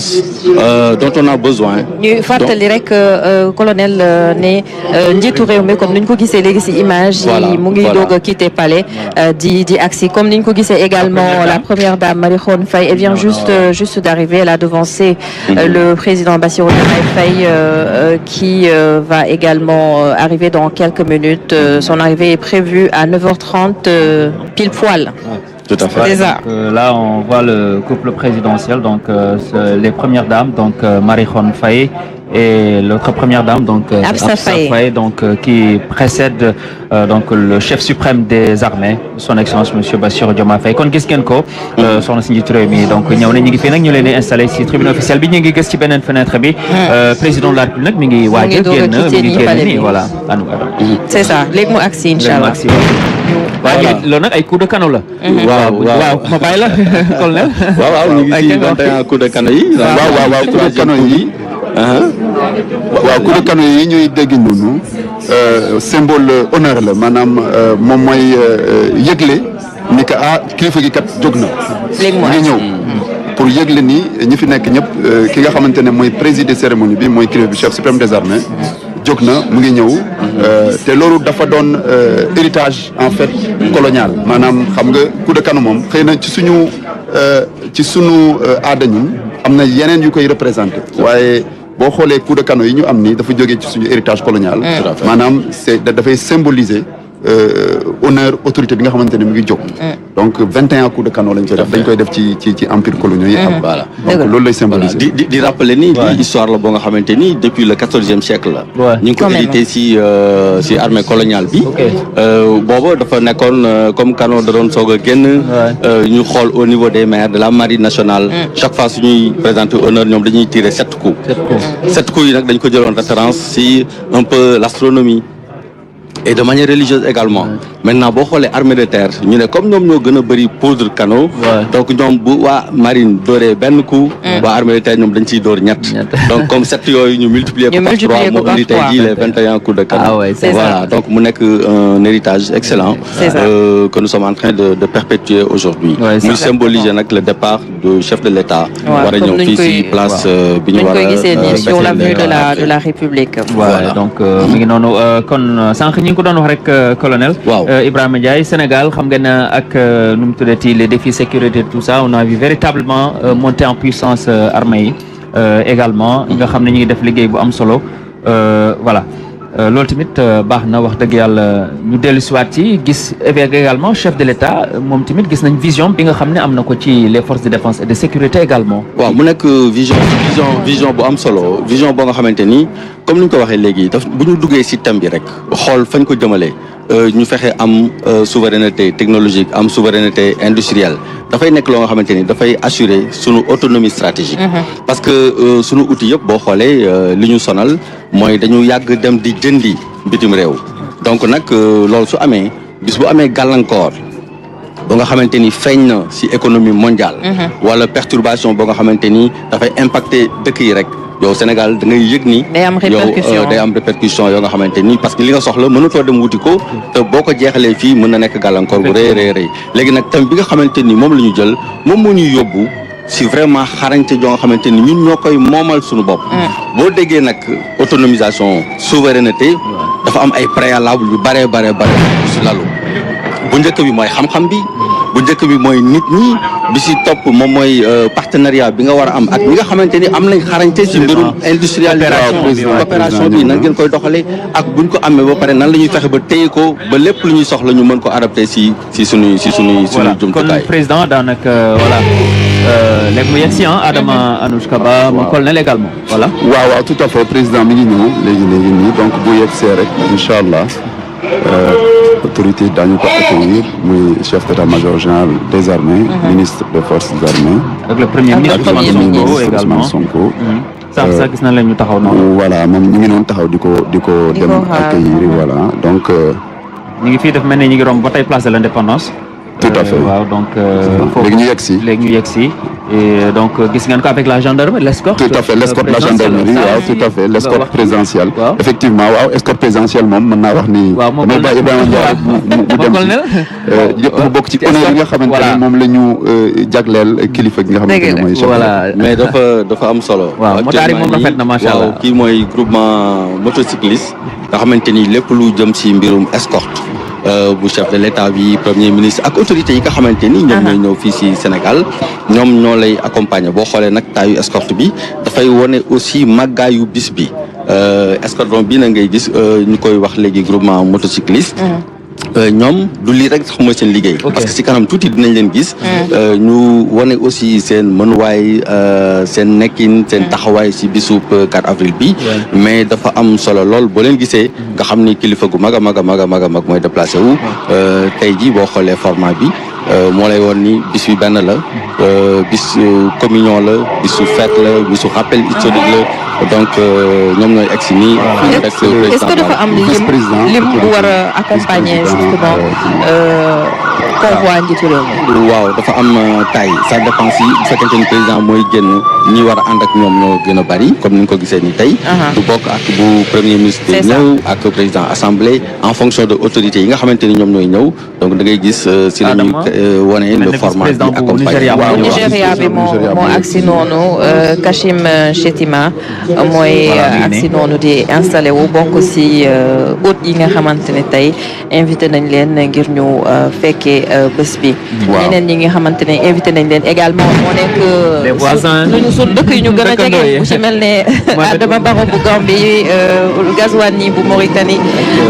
défense dont on a besoin. ñu fàttali rek colonel ne njiitu réew mi comme ni ñu ko gisee léegi ci image yi mu ngi doog a quitter palais di agsi comme ni ñu ko gisee également la première dame Marie Khone Faye elle vient juste d'arriver. Elle a devancé le président Bassirou Diomaye Faye qui va également arriver dans quelques minutes. Son arrivée est prévue à 9h30 pile poil. Tout à fait. Là, on voit le couple présidentiel, donc les premières dames, donc Marie Khone Faye et l'autre première dame, donc Absa Faye, donc qui précède donc le chef suprême des armées, son excellence monsieur Bassirou Diomaye Faye. Kon gis ngeen ko soxna si njiitu réew mi donc ñëw na ñu ngi fii nag ñu leen di installé si tribune officielle bi ñu ngi gis ci beneen fenêtre bi président de la République nag mi ngi waaj a génn mi ngi génn nii voilà. C'est ça léegi mu agsi inchallah. waaw loolu nag ay coup de canon la. waaw ma bàyyi la colonel. waaw ñu ngi ci 21 coup de canon yi. waaw coup de canon yi. waaw coup de canon yi ñuy dégg noonu symbole honneur la maanaam moom mooy yëgle ni que kilifa gi kat jóg na. léegi mu ngi ñëw. pour yëgle ni ñi fi nekk ñëpp ki nga xamante ne mooy présider cérémonie bi mooy kilifa bi chef suprême des armées. jóg na mu ngi ñëw te loolu dafa doon héritage en fait colonial maanaam xam nga coup de canon moom xëy na ci sunu aada ñun am na yeneen yu koy représenté waaye boo xoolee coup de canon yi ñu am nii dafa jógee ci suñu héritage colonial maanaam dafay symboliser honneur autorité bi nga xamante ne mu ngi jóg donc 21 coups de canon lañ koy def dañ koy def ci empire colonial yi am voilà donc loolu lay symboliser di rappeler ni li histoire la boo nga xamante ni depuis le 14e siècle la ñu ngi ko hérité si armée coloniale bi booba dafa nekkoon comme canon da doon soog a génn ñu xool au niveau des maires de la marine nationale chaque fois suñuy présenter honneur ñoom dañuy tirer 7 coups 7 coups yi nag dañ ko jëloon référence si un peu l'astronomie et de manière religieuse également maintenant boo xoolee armée de terre ñu ne comme ñoom ñoo gën a bëri poudre canon donc ñoom bu waa marine dooree benn coup waa armée de terre ñoom dañ ciy door ñett donc comme 7 yooyu ñu multiplier ko par 3 moo indi tey jii les 21 coups de canon voilà donc mu nekk un héritage excellent que nous sommes en train de perpétuer aujourd'hui muy symboliser nag le départ du chef de l'État war a ñëw fii si place bi ñu war a sur l'avenue de la République voilà donc mi ngi noonu kon sànq ñi ngi ko doon wax rek colonel Ibrahima Ndiaye Sénégal xam nga ne ak nu mu tuddati les défis sécurité tout ça on a vu véritablement monter en puissance armée yi également nga xam ne ñu ngi def liggéey bu am solo voilà loolu tamit baax na wax dëgg yàlla ñu dellu siwaat ci gis également chef de l'État moom tamit gis nañ vision bi nga xam ne am na ko ci les forces de défense et de sécurité également waaw mu nekk vision bu am solo vision boo nga xamante ni comme ni ñu ko waxee léegi daf bu ñu duggee si thème bi rek xool fañ ko jëmalee ñu fexe am souveraineté technologique am souveraineté industrielle dafay nekk loo nga xamante ni dafay assurer sunu autonomie stratégique parce que sunu outil yëpp boo xoolee li ñu sonal mooy dañu yàgg dem di jëndi bitim réew donc nag loolu su amee bis bu amee gàllankoor ba nga xamante ni feeñ na ci économie mondiale wala perturbation boo nga xamante ni dafay impacter dëkk yi rek yow Sénégal da ngay yëg ni yow day am répercussion yoo nga xamante ni parce que li nga soxla mënutoo dem wuti ko te boo ko jeexalee fii mën na nekk gàllankoor bu rëy léegi nag thème bi nga xamante ni moom la ñu jël moom moo ñuy yóbbu si vraiment xarañte joo nga xamante ni ñun ñoo koy moomal suñu bopp boo déggee nag autonomisation souveraineté dafa am ay préalable yu bare si lalu bu njëkk bi mooy xam-xam bi bu njëkk bi mooy nit ñi bi si topp moom mooy partenariat bi nga war a am ak ñi nga xamante ni am nañ xarañte si mbirum industrialisation coopération bi nan ngeen koy doxalee ak buñ ko amee ba pare nan la ñuy fexe ba téye ko ba lépp lu ñuy soxla ñu mën ko adapté si suñuy jumtukaay. kon président daanaka voilà léegi mu yegg si Adama Annouchka Ba mu colonel également voilà. waaw tout à fait président mi ngi ñëw léegi nii donc bu yegg see rek incha allah. autorité daañu ko accueillir muy chef d'état-major général des armées ministre des forces armées ak le premier ministre Ousmane Sonko sax gis na leen ñu taxaw noonu voilà moom ñu ngi noonu taxaw di ko dem accueillir voilà donc ñu ngi fii def mel ne ñu ngi romb ba tey place de l'indépendance tout à fait waaw donc. léegi ñu yegg si. Et donc gis ngeen ko avec la gendarmerie l'escorte. Tout à fait l'escorte de la gendarmerie waaw tout à fait l'escorte présidentielle. effectivement waaw escorte présidentielle moom mën naa wax ni. waaw moom damay bàyyi Ibrahima Ndiaye mu dem si yëpp mu bokk ci honneur yi nga xamante ne moom la ñu jagleel kilifa gi nga xamante ne mooy. voilà mais dafa am solo. waaw motaar yi moom rafet na macha allah waaw kii mooy groupement motocycliste nga xamante ni lépp lu jëm si mbirum escorte. bu chef de l'état bi premier ministre ak autorités yi nga xamante ni ñoom ñooy ñëw fii si Sénégal ñoom ñoo lay accompagner boo xoolee nag taayu escorte bi dafay wone aussi màggaayu bis bi escadron bi na ngay gis ñu koy wax léegi groupement motocycliste ñoom du lii rek sax mooy seen liggéey parce que si kanam tuuti dinañ leen gis ñu wane aussi seen mënuwaay seen nekkin seen taxawaay si bisub 4 avril bi mais dafa am solo lool boo leen gisee nga xam ni kilifa gu mag a mag a mag a mag a mag mooy déplacé wu tey ji boo xoolee format bi moo lay woon ni bis bi benn la bis communion la bisu fête la bisu rappel historique la donc ñoom ñooy egsi nii. est-ce que dafa am lim bu war a accompagner justement convoi njiitu réew mi. waaw dafa am taille ça dépend si bu fekkente ni président mooy génn ñi war a ànd ak ñoom ñoo gën a bari comme ni nga ko gisee ni tey. du bokk ak bu premier ministre ñëw ak président assemblée en fonction de autorités yi nga xamante ni ñoom ñooy ñëw donc da ngay gis si la ñuy wane le format bi accompagné. waaw Nigéria bi moo agsi noonu Kashim Shettima mooy agsi noonu di installé wu bokk si hôte yi nga xamante ne tey invité nañ leen ngir ñu fekkee bés bi. ñeneen ñi nga xamante ne invité nañ leen également moo nekk. les voisins suñ dëkk yu ñu gën a jege bu ci mel ne Adama Barrow bu Gambie Gazouani bu Mauritanie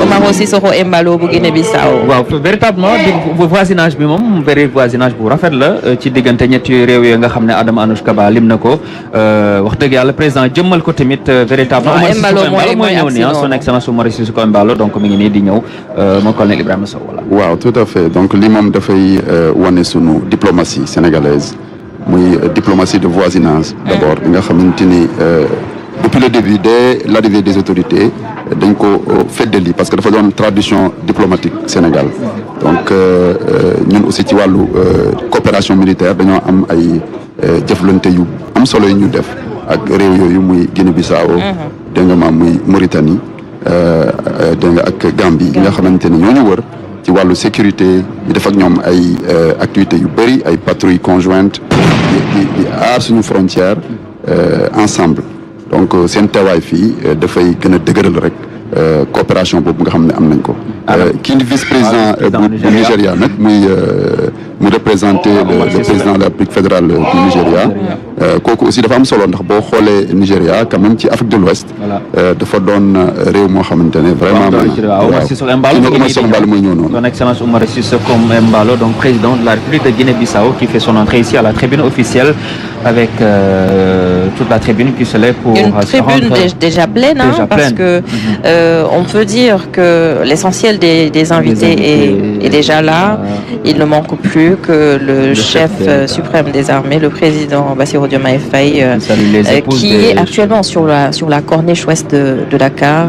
Umaro Sissoco Embalo bu Guinée-Bissau. waaw véritablement voisinage bi moom voisinage bu rafet la ci diggante ñetti réew yi nga xam ne Adama Anouchka Ba lim na ko wax dëgg yàlla président jëmmal ko tamit véritablement. Embalo mooy ñëw nii son excellence Umaro Sissoco Embalo donc mi ngi nii di ñëw mon colonel Ibrahima Sow voilà. waaw tout à fait donc li moom dafay wane sunu diplomatie sénégalaise muy diplomatie de voisinage. d'abord bi nga xamante ni depuis le début dès l'arrivée des autorités dañ ko feddali parce que dafa doon tradition diplomatique Sénégal donc ñun aussi ci wàllu coopération militaire dañoo am ay jëflante yu am solo yu ñu def ak réew yooyu muy Guinée-Bissau dégg nga maam muy Mauritanie dégg nga ak Gambie yi nga xamante ni ñoo ñu wër ci wàllu sécurité ñu def ak ñoom ay activités yu bëri ay patrouilles conjointes di aar suñu frontière ensemble donc seen teewaay fii dafay gën a dëgëral rek coopération boobu nga xam ne am nañ ko. kii di vice-président bu Nigéria nag muy représenter le président de la République fédérale du Nigéria kooku aussi dafa am solo ndax boo xoolee Nigéria quand même ci Afrique de l'Ouest dafa doon réew moo xamante ne vraiment Umaro Sissoco Embalo mooy ñëw noonu. son excellence Umaro Sissoco Embalo donc président de la République de Guinée-Bissau qui fait son entrée ici à la tribune officielle avec toute la tribune qui se lève pour une tribune déjà pleine parce que on peut dire que l'essentiel des invités est déjà là. Il ne manque plus que le chef suprême des armées, le président Bassirou Diomaye Faye, qui est actuellement sur la corniche ouest de Dakar.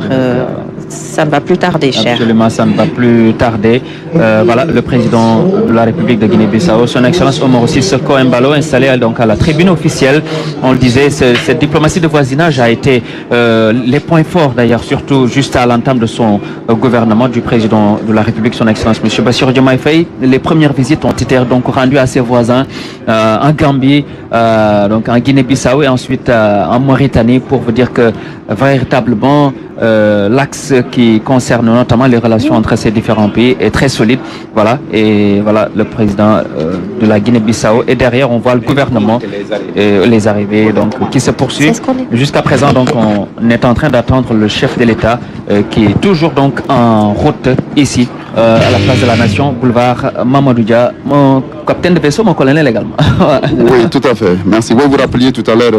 Ça ne va plus tarder, cher. Absolument, ça ne va plus tarder. Voilà, le président de la République de Guinée-Bissau, son excellence Umaro Sissoco Embalo, installé donc à la tribune officielle. On le disait, cette diplomatie de voisinage a été les points forts d'ailleurs, surtout juste à l'entame de son gouvernement du président de la République, son excellence M. Bassirou Diomaye Faye. Les premières visites ont été donc rendues à ses voisins en Gambie, donc en Guinée-Bissau et ensuite en Mauritanie pour vous dire que véritablement l'axe qui concerne notamment les relations entre ces différents pays est très solide. Voilà, et voilà le président de la Guinée-Bissau. Et derrière, on voit le gouvernement et les arrivées donc, qui se poursuivent. Jusqu'à présent, donc, on est en train d'attendre le chef de l'État qui est toujours donc en route ici à la place de la Nation, boulevard Mamadou Dia, mon capitaine de vaisseau, mon colonel également. Oui, tout à fait. Merci. Vous vous rappeliez tout à l'heure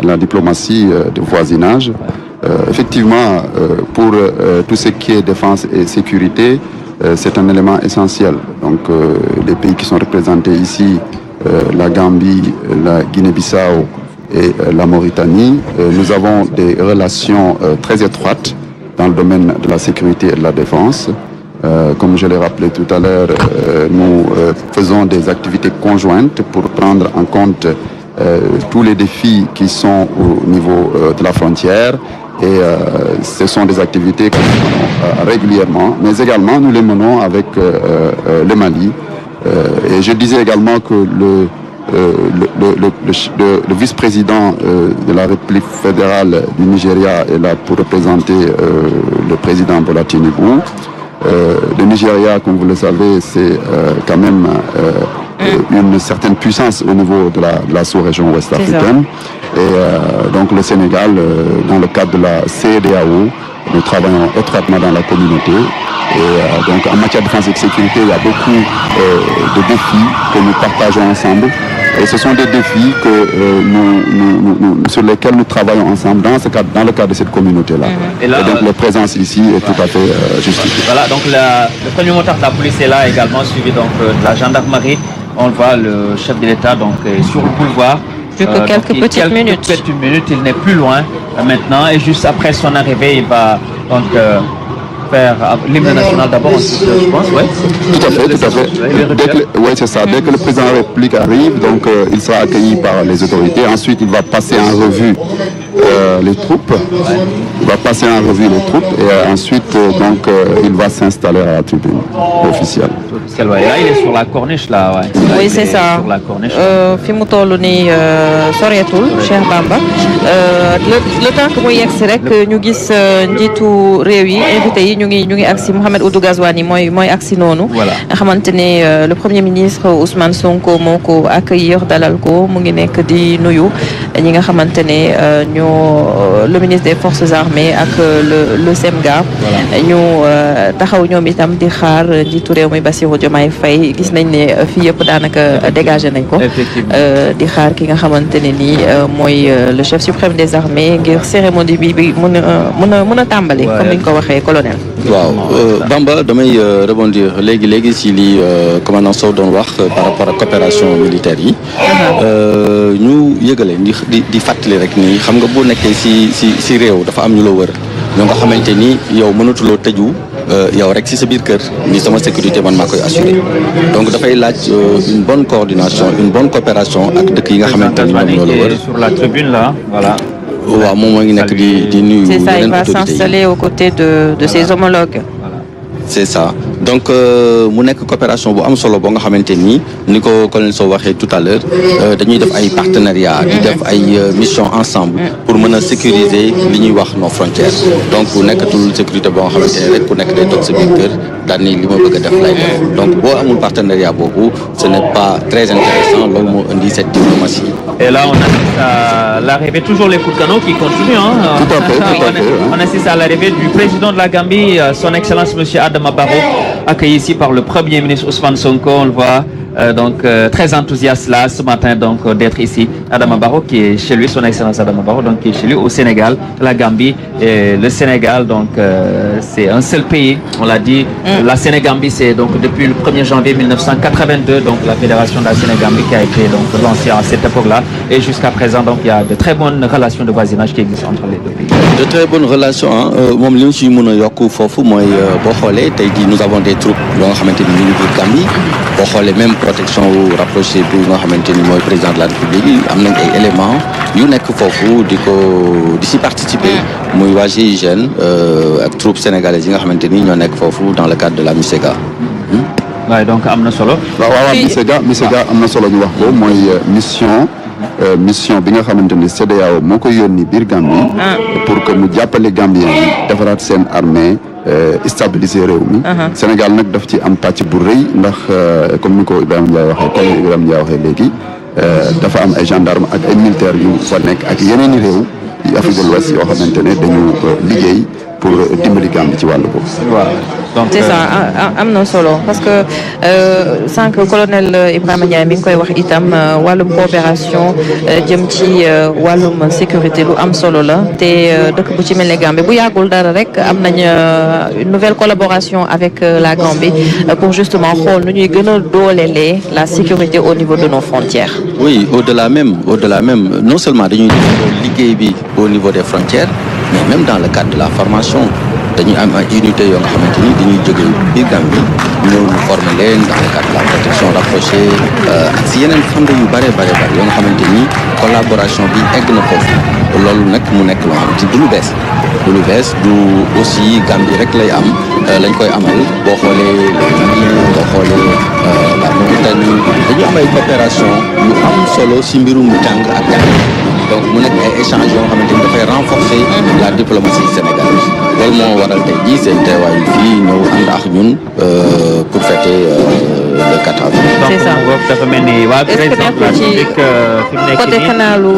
la diplomatie de voisinage. Effectivement, pour tout ce qui est défense et sécurité, c'est un élément essentiel. Donc, les pays qui sont représentés ici, la Gambie, la Guinée-Bissau et la Mauritanie, nous avons des relations très étroites dans le domaine de la sécurité et de la défense. Comme je l'ai rappelé tout à l'heure, nous faisons des activités conjointes pour prendre en compte tous les défis qui sont au niveau de la frontière. Et ce sont des activités que nous menons régulièrement, mais également nous les menons avec le Mali. Et je disais également que le vice-président de la République fédérale du Nigeria est là pour représenter le président Bola Tinubu. Le Nigeria, comme vous le savez, c'est quand même une certaine puissance au niveau de la sous-région ouest africaine. Et donc le Sénégal, dans le cadre de la CEDEAO, nous travaillons étroitement dans la communauté. Et donc en matière de défense et de sécurité, il y a beaucoup de défis que nous partageons ensemble. Et ce sont des défis que sur lesquels nous travaillons ensemble dans le cadre de cette communauté-là. Et donc la présence ici est tout à fait justifiée. Voilà, donc le premier motard de la police est là également, suivi donc de la gendarmerie. On le voit, le chef de l'État donc sur le boulevard. Plus que quelques petites minutes. Il n'est plus loin maintenant. Et juste après son arrivée, il va donc faire l'hymne national d'abord, je pense, ouais. Tout à fait. Oui, c'est ça. Dès que le président de la République arrive, donc il sera accueilli par les autorités. Ensuite, il va passer en revue les troupes. Il va passer en revue les troupes et ensuite, donc, il va s'installer à la tribune officielle. Et là, il est sur la corniche, là, ouais. Oui, c'est ça. Sur la corniche. fi mu toll nii soreetul Cheikh Bamba le temps que muy yegsi rek ñu gis njiitu réew yi invité yi ñu ngi agsi Mohamed Ould Ghazouani mooy agsi noonu. nga xamante ne le premier ministre Ousmane Sonko moo ko accueillir dalal ko mu ngi nekk di nuyu ñi nga xamante ne ñoo le ministre des forces armées ak le SEMGA. ñu taxaw ñoom itam di xaar njiitu réew mi Bassirou Diomaye Faye gis nañ ne fii yëpp daanaka dégagé nañ ko. di xaar ki nga xamante ne nii mooy le chef suprême des armées ngir cérémonie bi mën a tàmbali. comme ni ñu ko waxee colonel. waaw Bamba damay rebondir léegi si li commandant Sow doon wax par rapport ak coopération militaire yi. ñu yëgale di fàttali rek nii xam nga boo nekkee si réew dafa am ñu la wër ñoo nga xamante ni yow mënatuloo tëju. yow rek ci sa biir kër ni sama sécurité man maa koy assurer donc dafay laaj une bonne coordination une bonne coopération ak dëkk yi nga xamante ni ñoom ñoo la wër. Sur la tribune là, voilà. waaw moom moo ngi nekk di nuyu. C'est ça, il va s'installer aux côtés de ses homologues. C'est ça donc mu nekk coopération bu am solo boo nga xamante ni ko colonel Sow waxee tout à l'heure dañuy def ay partenariat di def ay mission ensemble pour mën a sécuriser li ñuy wax nos frontières donc bu nekkatul sécurité boo nga xamante ne rek ku nekk day toog sa biir kër daal ni li ma bëgg a def lay def donc boo amul partenariat boobu ce n'est pas très intéressant loolu moo indi cette diplomatie. Et là on assiste à l'arrivée, toujours les coups de canon qui continuent. Tout à fait. On assiste à l'arrivée du président de la Gambie, son excellence monsieur Adama Barrow, accueilli ici par le premier ministre Ousmane Sonko. On le voit donc très enthousiaste là ce matin donc d'être ici. Adama Barrow qui est chez lui, son excellence Adama Barrow donc qui est chez lui au Sénégal, la Gambie et le Sénégal donc c'est un seul pays, on l'a dit. La Sénégambie c'est donc depuis le 1er janvier 1982 donc la fédération de la Sénégambie qui a été donc lancée à cette époque-là et jusqu'à présent donc il y a de très bonnes relations de voisinage qui existent entre les deux pays. De très bonnes relations moom li ñu si mën a yokk foofu mooy boo xoolee tey jii nous avons des troupes yoo nga xamante ni ñu ngi biir Gambie boo xoolee même protection wu rapproché bi nga xamante ni mooy président de la République am nañ ay éléments yu nekk foofu di si participer muy waa GIGN ak troupes sénégalaises yi nga xamante ni ñoo nekk foofu dans le cadre de la MISEGA. waaye donc am na solo. waaw MISEGA am na solo ñu wax ko mooy mission bi nga xamante ni CEDEAO moo koy yónni biir Gambie pour que mu jàppale Gambien yi defaraat seen armée stabiliser réew mi. Sénégal nag daf ci am pàcc bu rëy ndax comme ni ko Ibrahima Ndiaye waxee collègue Ibrahima Ndiaye waxee léegi dafa am ay gendarme ak ay militaires yu fa nekk ak yeneen i réew yi Afrique de l'Ouest yoo xamante ne dañu liggéey pour dimbali Gambie ci wàllu boobu. Donc c'est ça am na solo parce que sànq colonel Ibrahima Ndiaye mi ngi koy wax itam wàllum coopération jëm ci wàllum sécurité lu am solo la te dëkk bu ci mel ne Gambie bu yàggul dara rek am nañ une nouvelle collaboration avec la Gambie pour justement xool nu ñuy gën a doolelee la sécurité au niveau de nos frontières. Oui, au-delà même non seulement dañuy liggéey bi au niveau des frontières mais même dans le cadre de la formation dañuy am ay unités yoo nga xamante ni dañuy jóge biir Gambie ñëw ñu former leen dans le cadre de la protection rapprochée ak si yeneen fànn yu bare yoo nga xamante ni collaboration bi egg na foofu loolu nag mu nekk loo xamante ni du lu bees du aussi Gambie rek lay am lañ koy amal boo xoolee boo xoolee la Mauritanie dañu am ay coopération yu am solo si mbirum jàng ak jàng donc mu nekk ay échanges yoo xamante ni dafay renforcer la diplomatie sénégalaise loolu moo waral tey jii seen teewaay fii ñëw ànd ak ñun pour fêter le 4 avril. C'est ça. donc dafa mel ni waa président de la République fi mu nekk côté canalu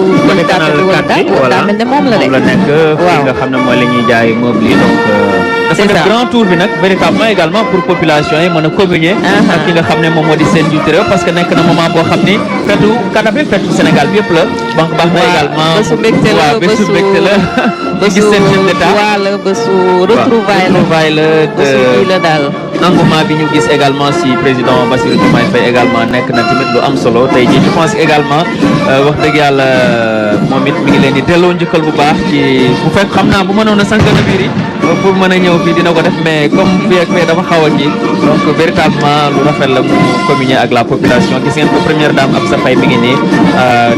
daa mel ne moom la nekk fii nga xam ne mooy la ñuy jaay meuble yi donc dafa def grand tour bi nag véritablement également pour population yi mën a communier ak ki nga xam ne moom moo di seen njiitu réew parce que nekk na moment boo xam ni fetu Canada fetu Sénégal bi yëpp la donc baax na également bésu mbégte la bésu mbégte la gis seen chef d'état wala bésu retrouvaille la bésu kii la daal engouement bi ñu gis également si président Bassirou Diomaye Faye également nekk na tamit lu am solo tey jii je pense également wax dëgg yàlla moom it mi ngi leen di delloo njëkkal bu baax ci bu fekk xam naa bu mënoon a sànq na biir yi pour mën a ñëw fii dina ko def mais comme fii ak fii dafa xaw a kii donc véritablement lu rafet la mu communier ak la population gis ngeen ko première dame Absa Faye mi ngi nii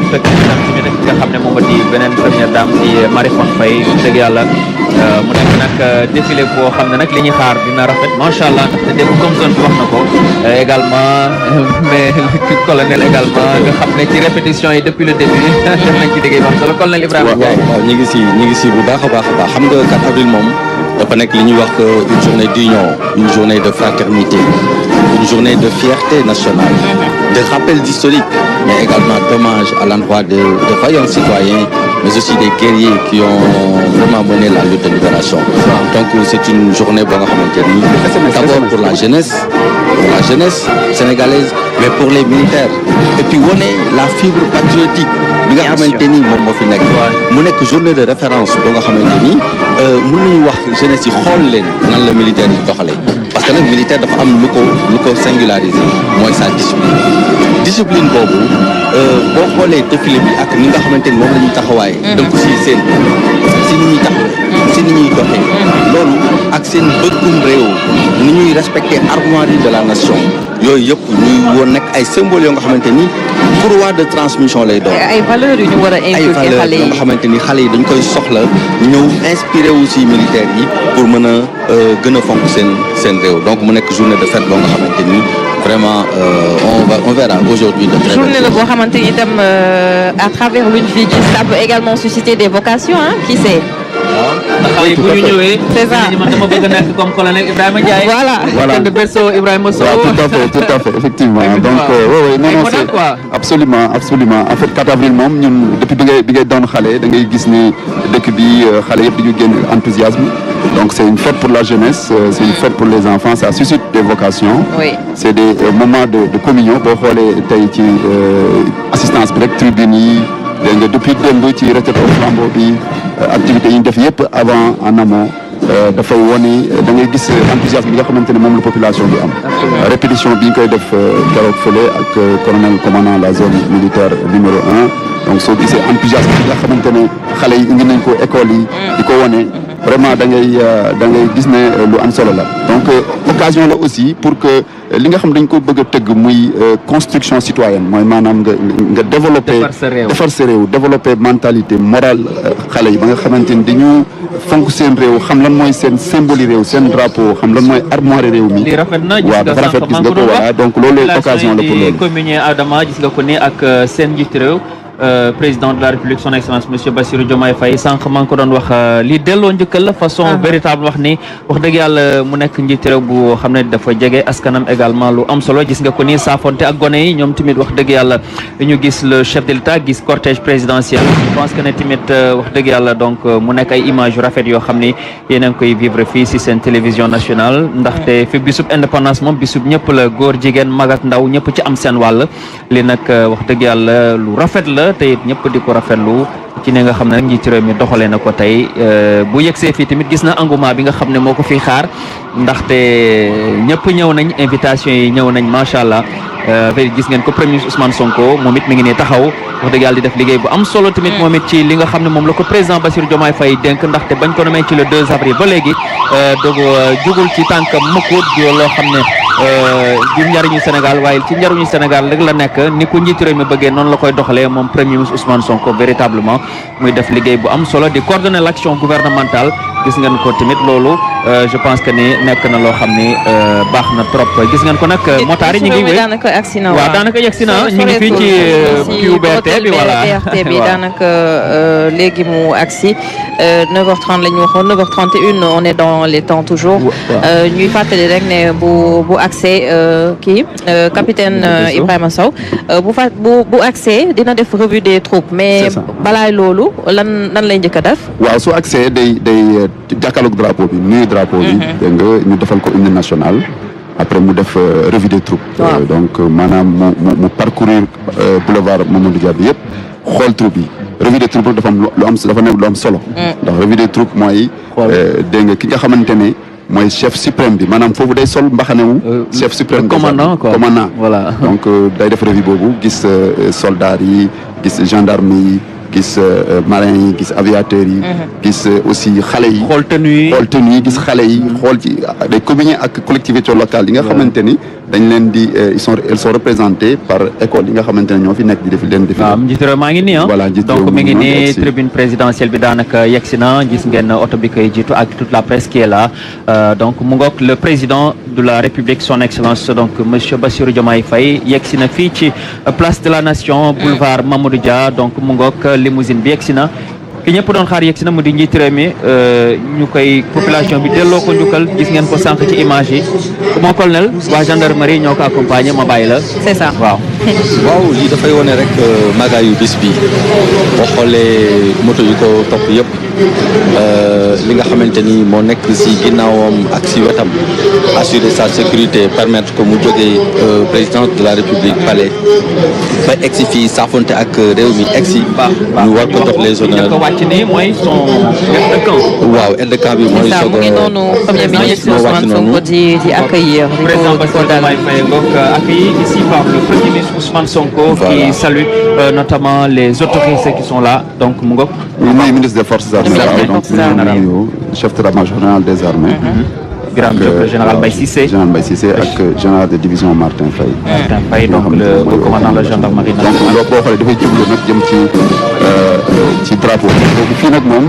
di fekk tamit nga xam ne moom di beneen première dame di Marie Khone Faye dëgg yàlla mu nekk nag défilé boo xam ne nag li ñuy xaar dina rafet macha allah ndaxte démb comme zone bi wax na ko également mais colonel également nga xam ne ci répétition yi depuis le début def nañ ci liggéey bu am solo colonel Ibrahima Ndiaye. waaw ñu ngi si bu baax a baax xam nga 4 avril moom dafa nekk li ñuy wax une journée d'union une journée de fraternité une journée de fierté nationale de rappel d'historique mais également d'hommage à l'endroit de vaillants citoyens mais aussi des guerriers qui ont vraiment mené la lutte de libération. Donc c'est une journée boo nga xamante ni d'abord pour la jeunesse sénégalaise mais pour les militaires et puis wane la fibre patriotique bi nga xamante ni moom moo fi nekk mu nekk journée de référence boo nga xamante ni mën nañu wax jeunesse yi xool leen nan la militaire yi doxalee parce que nag militaire dafa am lu ko singulariser mooy sa discipline boobu boo xoolee défilé bi ak ni nga xamante ni moom la ñuy taxawaaye donc si seen si ni ñuy taxawee si ni ñuy doxee loolu ak seen bëggum réew ni ñuy respecter armoirie de la nation yooyu yëpp ñuy woon nekk ay symboles yoo nga xamante ni courroie de transmission lay doon. ay valeurs yu ñu war a inculquer xale yi yoo nga xamante ni xale yi dañ koy soxla ñëw inspiré wu si militaires yi pour mën a gën a fonk seen réew donc mu nekk journée de fête boo nga xamante ni vraiment on verra aujourd'hui de très journée la boo xamante ni itam à travers l'une vie ça peut également susciter des vocations hein qui sait. waaw bu ñu ñëwee. c'est ça man dama bëgg a nekk comme colonel Ibrahima Ndiaye. voilà de berceau Ibrahima Sow. tout à fait effectivement donc non c'est absolument en fait 4 avril moom ñun depuis bi ngay doon xale da ngay gis ni dëkk bi xale yëpp dañu génn enthousiasme donc c'est une fête pour la jeunesse c'est une fête pour les enfants ça suscite des vocations. Oui. C'est des moments de communion boo xoolee tey ci assistance bi rek tribune yi dégg nga depuis démb ci retraite au flambeau bi activités yi ñu def yëpp avant en amont dafay wone da ngay gis enthousiasme bi nga xamante ne moom la population bi am. répétition bi ñu koy def keroog fële ak colonel commandant la zone militaire numéro 1 donc soo gisee enthousiasme bi nga xamante ne xale yi indi nañ ko école yi. di ko wone vraiment da ngay gis ne lu am solo la donc occasion la aussi pour que li nga xam dañ ko bëgg a tëgg muy construction citoyenne mooy maanaam nga développer defar sa réew développer mentalité morale xale yi ba nga xamante ni dañu fonk seen réew xam lan mooy seen symbole réew seen drapeau xam lan mooy armoire réew mi. waaw dafa rafet gis nga ko voilà donc loolu occasion la pour loolu. communier Adama gis nga ko ne ak seen njiit réew. Président de la République son excellence monsieur Bassirou Diomaye Faye sànq maa ngi ko doon wax li delloo njëkkal la façon véritable wax ni wax dëgg yàlla mu nekk njiit réew bu xam ne dafa jege askanam également lu am solo gis nga ko ni saafonte ak gone yi ñoom tamit wax dëgg yàlla ñu gis le chef de l'État gis cortège présidentiel je pense que ne tamit wax dëgg yàlla donc mu nekk ay images yu rafet yoo xam ni yéen a ngi koy vivre fii si seen télévision nationale ndaxte fi bisub indépendance moom bisub ñëpp la góor jigéen mag ak ndaw ñëpp ci am seen wàll li nag wax dëgg yàlla lu rafet la te it ñëpp di ko rafetlu ci ne nga xam ne rek njiitu réew mi doxalee na ko tey bu yegsee fii tamit gis na engouement bi nga xam ne moo ko fiy xaar ndaxte ñëpp ñëw nañ invitation yi ñëw nañ macha allah gis ngeen ko premier ministre Ousmane Sonko moom it mi ngi ne taxaw wax dëgg yàlla di def liggéey bu am solo tamit moom it ci li nga xam ne moom la ko président Bassirou Diomaye Faye dénk ndaxte bañ ko nommé ci le 2 avril ba léegi dogu jugul ci tànk mukk di loo xam ne di njariñu Sénégal waaye ci njariñu Sénégal rek la nekk ni ko njiitu réew mi bëggee noonu la koy doxalee moom premier ministre Ousmane Sonko véritablement muy def liggéey bu am solo di coordonner l'action gouvernementale gis ngeen ko tamit loolu je pense que ni nekk na loo xam ni baax na trop gis ngeen ko nag motaar yi ñu ngi wéy waaw daanaka yegsi na ñu ngi fii ci QBRT bi voilà BRT bi daanaka léegi mu agsi 9h30 la ñu waxoon 9h31 on est dans les temps toujours ñuy fàttali rek ne bu accès kii capitaine Ibrahima Sow bu accès dina def revue des troupes mais balaay loolu lan lay njëkk a def waaw su accès day jàkkaarloog drapeau bi nuyu drapeau bi dégg nga ñu defal ko hymne national après mu def revue des troupes donc maanaam mu parcourir boulevard Mamadou Dia bi yëpp xool troupe yi revue des troupes dafa am dafa nekk lu am solo ndax revue des troupes mooy dégg nga ki nga xamante ne mooy chef suprême bi maanaam foofu day sol mbaxanewu chef suprême commandant voilà donc day def revue boobu gis soldats yi gis gendarme yi gis marins yi gis aviateurs yi gis aussi xale yi xool tenue yi gis xale yi xool ci day communier ak collectivités locales yi nga xamante ni dañ leen di elles sont représentées par école yi nga xamante ne ñoo fi nekk di def leen defi njiitu réew maa ngi nii voilà donc mi ngi nii tribune présidentielle bi daanaka yegsi na gis ngeen oto bi koy jiitu ak toute la presse qui est là donc mu ngoog le président de la République son excellence donc monsieur Bassirou Diomaye Faye yegsi na fii ci place de la nation boulevard Mamadou Dia donc mu ngoog limousine bi yegsi na ki ñëpp doon xaar yegsi na mu di njiitu réew mi ñu koy population bi delloo ko njukkal gis ngeen ko sànq ci image yi mon colonel waa gendarmerie ñoo ko accompagné ma bàyyi la c'est ça waaw lii dafay wone rek magaayu bis bi boo xoolee moto yi ko topp yëpp li nga xamante ni moo nekk si ginnaawam ak si wetam assurer sa sécurité permettre que mu jógee président de la République palais ba egsi fii saafonte ak réew mi egsi ñu war ko jox les honneurs wàcc ni mooy son aide de camp waaw aide de camp bi mooy soog mu ngi noonu premier ministre Ousmane Sonko di accueillir président Bassirou Diomaye Faye donc accueilli ici par le premier ministre Ousmane Sonko qui salue notamment les autorités qui sont là donc mu ngoog muy ministre des forces armées donc chef d'état-major général des armées Birame Diop général Mbaye Cissé ak général de division Martin Faye donc le commandant de la gendarmerie donc loo boo xoolee dafay jublu nag jëm ci drapeau boobu fii nag moom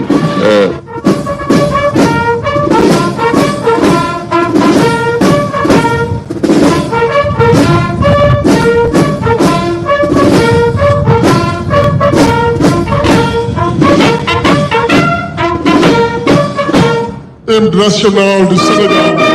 national du Sénégal.